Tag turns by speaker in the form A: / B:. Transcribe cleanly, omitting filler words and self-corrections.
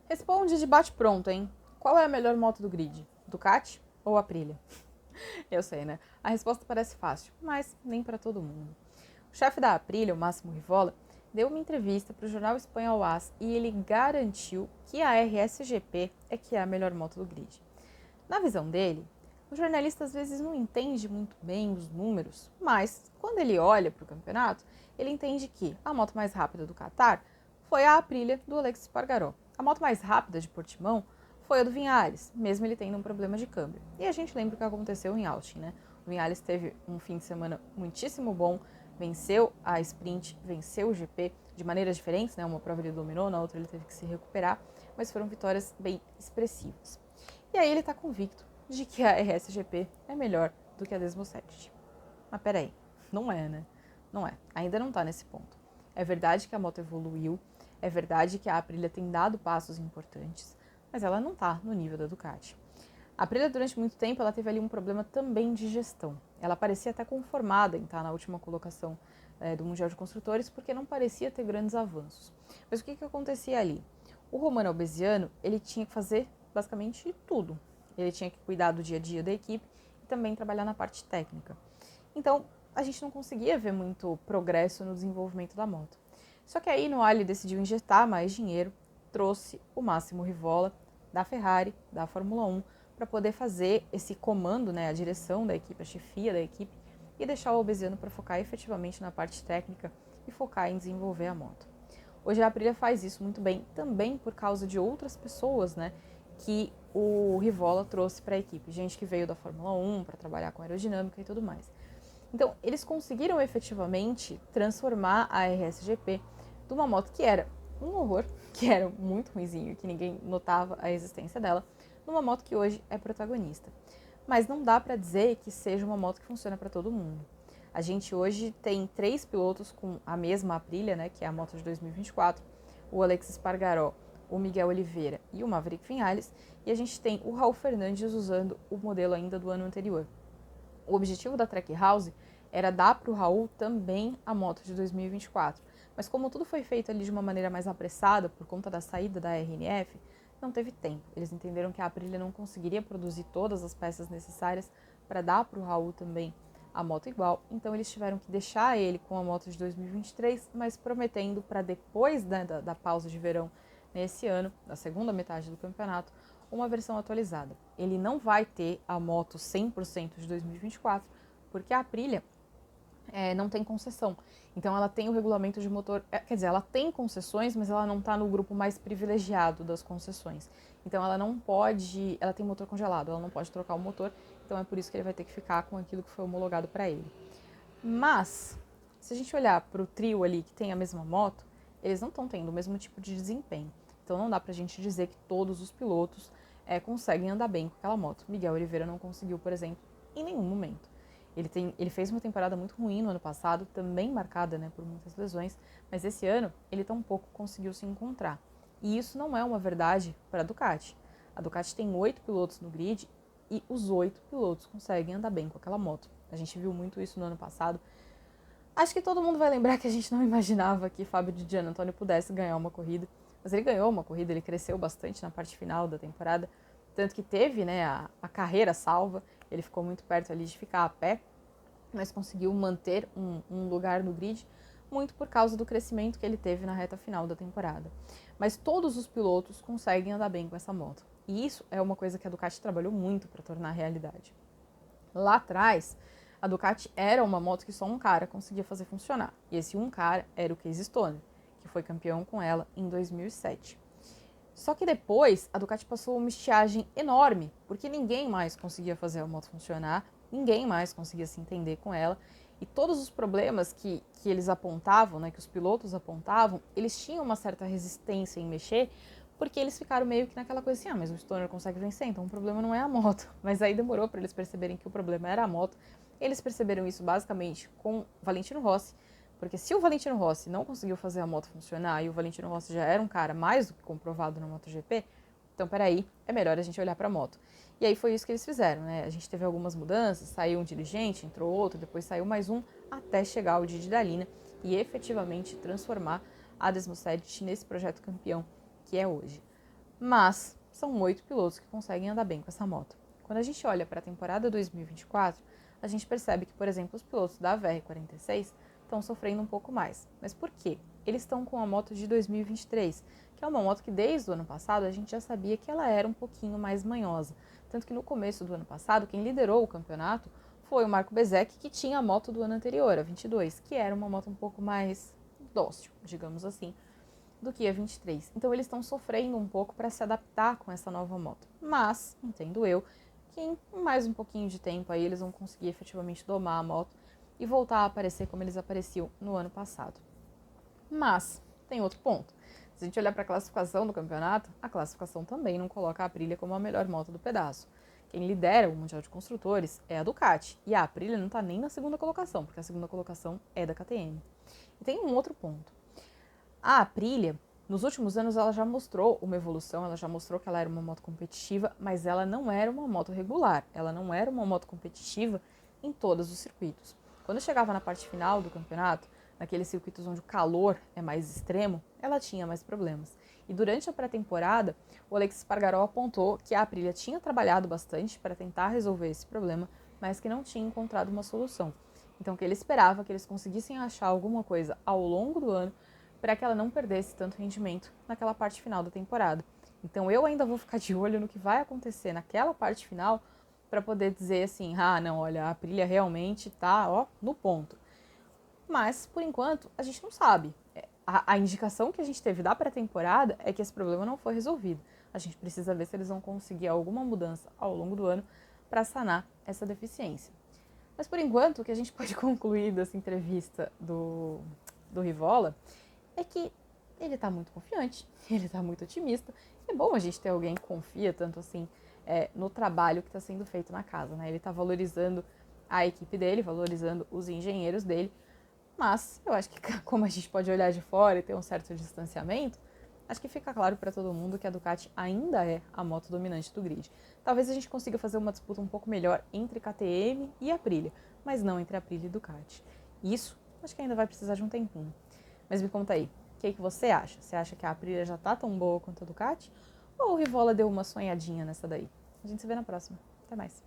A: Responde de bate-pronto, hein? Qual é a melhor moto do grid? Ducati ou Aprilia? Eu sei, né? A resposta parece fácil, mas nem para todo mundo. O chefe da Aprilia, o Máximo Rivola, deu uma entrevista para o jornal espanhol AS e ele garantiu que a RSGP é que é a melhor moto do grid. Na visão dele, o jornalista às vezes não entende muito bem os números, mas quando ele olha para o campeonato, ele entende que a moto mais rápida do Qatar foi a Aprilia do Aleix Espargaró. A moto mais rápida de Portimão foi a do Viñales, mesmo ele tendo um problema de câmbio. E a gente lembra o que aconteceu em Austin, né? O Viñales teve um fim de semana muitíssimo bom, venceu a sprint, venceu o GP de maneiras diferentes, né? Uma prova ele dominou, na outra ele teve que se recuperar, mas foram vitórias bem expressivas. E aí ele está convicto de que a RSGP é melhor do que a Desmosed. Mas peraí, não é, né? Não é, ainda não está nesse ponto. É verdade que a moto evoluiu, é verdade que a Aprilia tem dado passos importantes, mas ela não está no nível da Ducati. A Aprilia, durante muito tempo, ela teve ali um problema também de gestão. Ela parecia até conformada em estar na última colocação do Mundial de Construtores, porque não parecia ter grandes avanços. Mas o que acontecia ali? O Romano Albesiano, ele tinha que fazer basicamente tudo. Ele tinha que cuidar do dia a dia da equipe e também trabalhar na parte técnica. Então, a gente não conseguia ver muito progresso no desenvolvimento da moto. Só que aí, Noah decidiu injetar mais dinheiro, trouxe o Máximo Rivola da Ferrari, da Fórmula 1, para poder fazer esse comando, né, a direção da equipe, a chefia da equipe, e deixar o Albesiano para focar efetivamente na parte técnica e focar em desenvolver a moto. Hoje a Aprilia faz isso muito bem, também por causa de outras pessoas, né, que o Rivola trouxe para a equipe. Gente que veio da Fórmula 1 para trabalhar com aerodinâmica e tudo mais. Então, eles conseguiram efetivamente transformar a RSGP de uma moto que era um horror, que era muito ruinzinho, que ninguém notava a existência dela, numa moto que hoje é protagonista. Mas não dá para dizer que seja uma moto que funciona para todo mundo. A gente hoje tem 3 pilotos com a mesma Aprilia, né, que é a moto de 2024, o Aleix Espargaró, o Miguel Oliveira e o Maverick Viñales, e a gente tem o Raul Fernandes usando o modelo ainda do ano anterior. O objetivo da Trackhouse era dar para o Raul também a moto de 2024, mas como tudo foi feito ali de uma maneira mais apressada por conta da saída da RNF, não teve tempo. Eles entenderam que a Aprilia não conseguiria produzir todas as peças necessárias para dar para o Raul também a moto igual, então eles tiveram que deixar ele com a moto de 2023, mas prometendo para depois da pausa de verão nesse ano, na segunda metade do campeonato, uma versão atualizada. Ele não vai ter a moto 100% de 2024, porque a Aprilia não tem concessão. Então ela tem o regulamento de motor, quer dizer, ela tem concessões, mas ela não está no grupo mais privilegiado das concessões. Então ela não pode, ela tem motor congelado, ela não pode trocar o motor, então é por isso que ele vai ter que ficar com aquilo que foi homologado para ele. Mas, se a gente olhar para o trio ali que tem a mesma moto, eles não estão tendo o mesmo tipo de desempenho. Então não dá pra gente dizer que todos os pilotos conseguem andar bem com aquela moto. Miguel Oliveira não conseguiu, por exemplo, em nenhum momento. Ele fez uma temporada muito ruim no ano passado, também marcada, né, por muitas lesões, mas esse ano ele tampouco conseguiu se encontrar. E isso não é uma verdade para a Ducati. A Ducati tem 8 pilotos no grid e os 8 pilotos conseguem andar bem com aquela moto. A gente viu muito isso no ano passado. Acho que todo mundo vai lembrar que a gente não imaginava que Fábio Di Giannantonio pudesse ganhar uma corrida, mas ele ganhou uma corrida, ele cresceu bastante na parte final da temporada, tanto que teve, né, a carreira salva, ele ficou muito perto ali de ficar a pé, mas conseguiu manter um lugar no grid, muito por causa do crescimento que ele teve na reta final da temporada. Mas todos os pilotos conseguem andar bem com essa moto, e isso é uma coisa que a Ducati trabalhou muito para tornar realidade. Lá atrás, a Ducati era uma moto que só um cara conseguia fazer funcionar. E esse um cara era o Casey Stoner, que foi campeão com ela em 2007. Só que depois, a Ducati passou uma estiagem enorme, porque ninguém mais conseguia fazer a moto funcionar, ninguém mais conseguia se entender com ela, e todos os problemas que eles apontavam, né, que os pilotos apontavam, eles tinham uma certa resistência em mexer, porque eles ficaram meio que naquela coisa assim, mas o Stoner consegue vencer, então o problema não é a moto. Mas aí demorou para eles perceberem que o problema era a moto. Eles perceberam isso basicamente com Valentino Rossi, porque se o Valentino Rossi não conseguiu fazer a moto funcionar e o Valentino Rossi já era um cara mais do que comprovado na MotoGP, então peraí, é melhor a gente olhar para a moto. E aí foi isso que eles fizeram, né? A gente teve algumas mudanças, saiu um dirigente, entrou outro, depois saiu mais um, até chegar o Didi Dalina e efetivamente transformar a Desmosed nesse projeto campeão que é hoje. Mas são 8 pilotos que conseguem andar bem com essa moto. Quando a gente olha para a temporada 2024, a gente percebe que, por exemplo, os pilotos da VR46 estão sofrendo um pouco mais. Mas por quê? Eles estão com a moto de 2023, que é uma moto que desde o ano passado a gente já sabia que ela era um pouquinho mais manhosa. Tanto que no começo do ano passado, quem liderou o campeonato foi o Marco Bezzecchi, que tinha a moto do ano anterior, a 22, que era uma moto um pouco mais dócil, digamos assim, do que a 23. Então eles estão sofrendo um pouco para se adaptar com essa nova moto. Mas, entendo eu, que em mais um pouquinho de tempo aí eles vão conseguir efetivamente domar a moto e voltar a aparecer como eles apareciam no ano passado. Mas tem outro ponto. Se a gente olhar para a classificação do campeonato, a classificação também não coloca a Aprilia como a melhor moto do pedaço. Quem lidera o Mundial de Construtores é a Ducati, e a Aprilia não está nem na segunda colocação, porque a segunda colocação é da KTM. E tem um outro ponto. A Aprilia, nos últimos anos, ela já mostrou uma evolução, ela já mostrou que ela era uma moto competitiva, mas ela não era uma moto regular, ela não era uma moto competitiva em todos os circuitos. Quando chegava na parte final do campeonato, naqueles circuitos onde o calor é mais extremo, ela tinha mais problemas. E durante a pré-temporada, o Aleix Espargaró apontou que a Aprilia tinha trabalhado bastante para tentar resolver esse problema, mas que não tinha encontrado uma solução. Então, que ele esperava que eles conseguissem achar alguma coisa ao longo do ano para que ela não perdesse tanto rendimento naquela parte final da temporada. Então, eu ainda vou ficar de olho no que vai acontecer naquela parte final para poder dizer assim, ah, não, olha, a Aprilia realmente tá, ó, no ponto. Mas, por enquanto, a gente não sabe. A indicação que a gente teve da pré-temporada é que esse problema não foi resolvido. A gente precisa ver se eles vão conseguir alguma mudança ao longo do ano para sanar essa deficiência. Mas, por enquanto, o que a gente pode concluir dessa entrevista do Rivola é que ele está muito confiante, ele está muito otimista. É bom a gente ter alguém que confia tanto assim no trabalho que está sendo feito na casa, né? Ele está valorizando a equipe dele, valorizando os engenheiros dele, mas eu acho que como a gente pode olhar de fora e ter um certo distanciamento, acho que fica claro para todo mundo que a Ducati ainda é a moto dominante do grid. Talvez a gente consiga fazer uma disputa um pouco melhor entre KTM e Aprilia, mas não entre Aprilia e Ducati. Isso acho que ainda vai precisar de um tempinho. Mas me conta aí, o que você acha? Você acha que a Aprilia já tá tão boa quanto a Ducati? Ou o Rivola deu uma sonhadinha nessa daí? A gente se vê na próxima. Até mais.